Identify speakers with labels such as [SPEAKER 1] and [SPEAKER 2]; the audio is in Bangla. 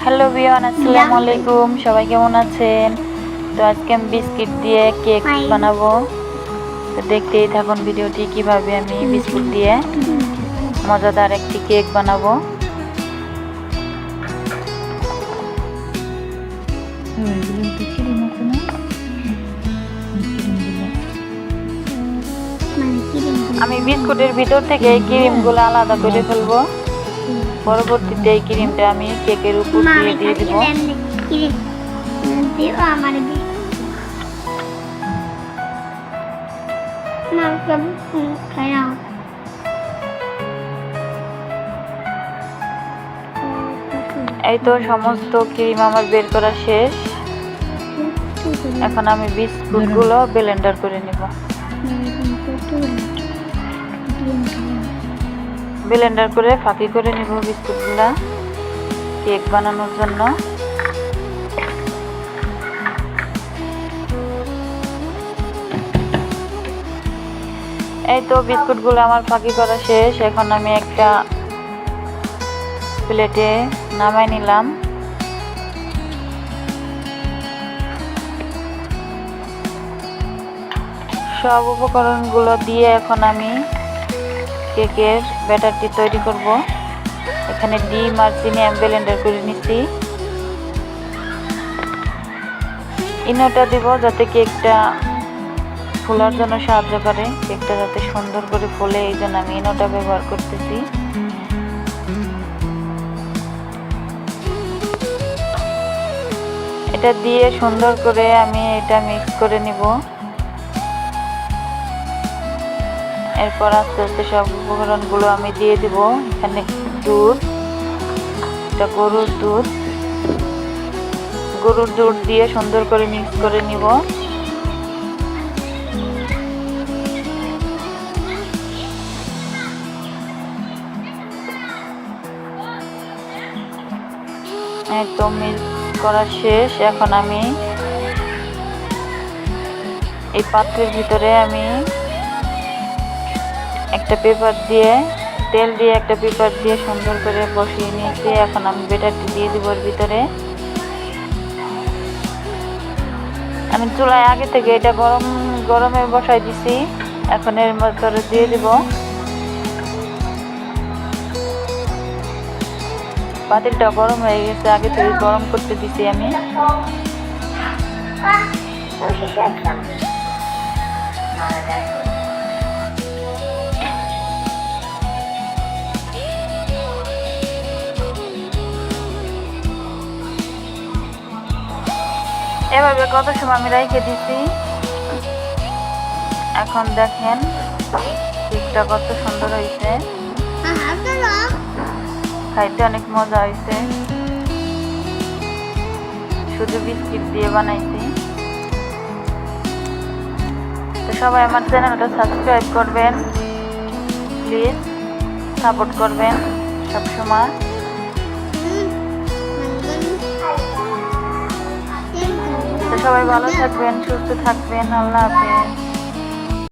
[SPEAKER 1] হ্যালো বিয়ান, আসসালামু আলাইকুম। সবাই কেমন আছেন? তো আজকে আমি বিস্কিট দিয়ে কেক বানাবো। তো দেখতেই থাকুন ভিডিওটি কিভাবে আমি বিস্কুট দিয়ে মজাদার একটি কেক বানাবো। আমি বিস্কুটের ভিতর থেকে এই ক্রিমগুলো আলাদা করে ফেলবো। পরবর্তীতে এই ক্রিমটা আমি কেকের উপর দিয়ে দিব। এই তো সমস্ত ক্রিম আমার বের করা শেষ। এখন আমি বিস্কুটগুলো ব্লেন্ডার করে নিব। ব্লেন্ডার করে ফাঁকি করে নিব বিস্কুটগুলা কেক বানানোর জন্য। এই তো বিস্কুটগুলো আমার ফাঁকি করা শেষ। এখন আমি একটা প্লেটে নামাই নিলাম। সব উপকরণগুলো দিয়ে এখন আমি কেকের ব্যাটারটি তৈরি করব। এখানে ডিম আর চিনি আমি ব্লেন্ডার করে নিচ্ছি। ইনোটা দিব যাতে কেকটা ফোলার জন্য সাহায্য করে, কেকটা যাতে সুন্দর করে ফোলে, এই জন্য আমি ইনোটা ব্যবহার করতেছি। এটা দিয়ে সুন্দর করে আমি এটা মিক্স করে নিব। এরপর আস্তে আস্তে সব উপকরণগুলো আমি দিয়ে দিব। এখানে দুধ, এটা গরুর দুধ দিয়ে সুন্দর করে মিক্স করে নিব। তো মিক্স করা শেষ। এখন আমি এই পাত্রের ভিতরে আমি একটা পেপার দিয়ে তেল দিয়ে একটা পেপার দিয়ে সুন্দর করে বসিয়ে নিয়েছি। এখন আমি ব্যাটারটি দিয়ে দিব এর ভিতরে। আমি চুলায় আগে থেকে এটা গরমে বসাই দিছি। এখন এর ভিতরে দিয়ে দিব। পাতিলটা গরম হয়ে গেছে, আগে থেকে গরম করতে দিছি আমি। এভাবে কত সময় আমি রেখে দিছি। এখন দেখেন কেকটা কত সুন্দর হয়েছে, খাইতে অনেক মজা হয়েছে। শুধু বিস্কিট দিয়ে বানাইছি। তো সবাই আমার চ্যানেলটা সাবস্ক্রাইব করবেন, প্লিজ সাপোর্ট করবেন সবসময়। তো সবাই ভালো থাকবেন, সুস্থ থাকবেন। আল্লাহ হাফেজ।